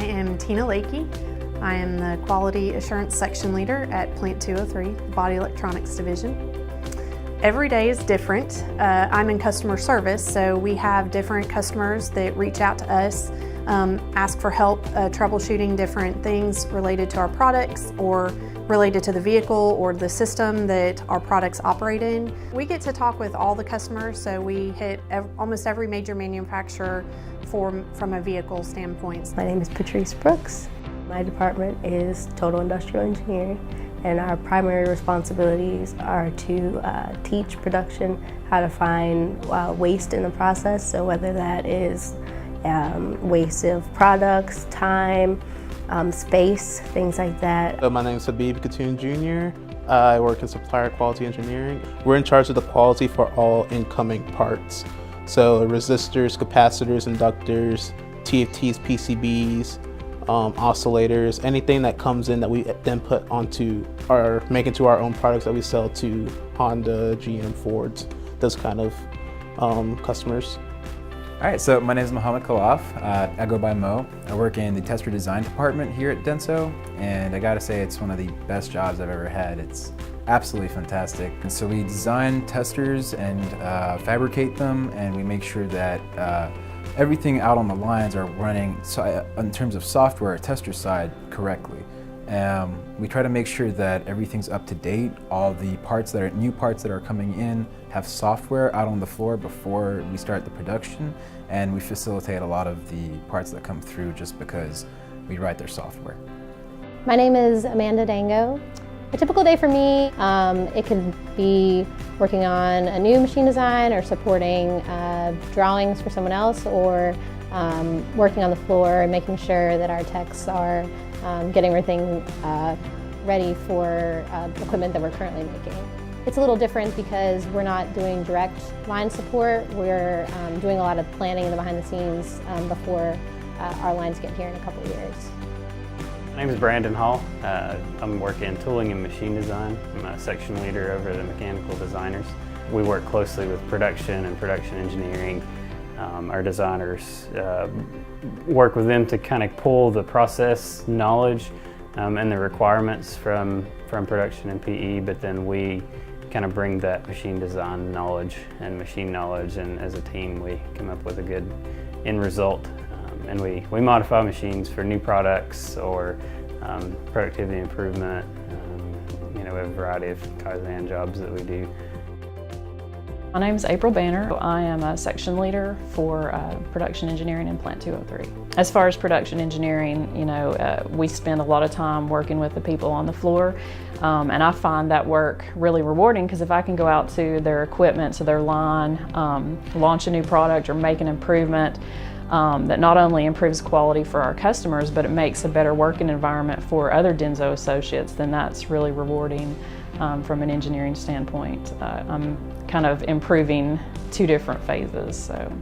am Tina Lakey. I am the Quality Assurance Section Leader at Plant 203, the Body Electronics Division. Every day is different. I'm in customer service, so we have different customers that reach out to us, ask for help troubleshooting different things related to our products or related to the vehicle or the system that our products operate in. We get to talk with all the customers, so we hit almost every major manufacturer from a vehicle standpoint. My name is Patrice Brooks. My department is Total Industrial Engineering, and our primary responsibilities are to teach production how to find waste in the process, so whether that is waste of products, time, space, things like that. My name is Habib Katoon Jr. I work in supplier quality engineering. We're in charge of the quality for all incoming parts. So resistors, capacitors, inductors, TFTs, PCBs, oscillators, anything that comes in that we then put onto make into our own products that we sell to Honda, GM, Fords, those kind of customers. All right, so my name is Mohammed Khalaf. I go by Mo. I work in the tester design department here at DENSO, and I gotta say it's one of the best jobs I've ever had. It's absolutely fantastic. And so we design testers and fabricate them, and we make sure that everything out on the lines are running, in terms of software, tester side, correctly. We try to make sure that everything's up to date. All the new parts that are coming in have software out on the floor before we start the production, and we facilitate a lot of the parts that come through just because we write their software. My name is Amanda Dango. A typical day for me, it could be working on a new machine design or supporting drawings for someone else, or working on the floor and making sure that our techs are getting everything ready for equipment that we're currently making. It's a little different because we're not doing direct line support. We're doing a lot of planning in the behind the scenes before our lines get here in a couple of years. My name is Brandon Hall. I'm working tooling and machine design. I'm a section leader over the mechanical designers. We work closely with production and production engineering. Our designers work with them to kind of pull the process knowledge and the requirements from production and PE, but then we kind of bring that machine design knowledge and machine knowledge, and as a team we come up with a good end result. And we modify machines for new products or productivity improvement. We have a variety of Kaizen jobs that we do. My name is April Banner. I am a section leader for production engineering in Plant 203. As far as production engineering, we spend a lot of time working with the people on the floor, and I find that work really rewarding because if I can go out to their equipment, to their line, launch a new product or make an improvement that not only improves quality for our customers, but it makes a better working environment for other DENSO associates, then that's really rewarding from an engineering standpoint. I'm kind of improving two different phases. So.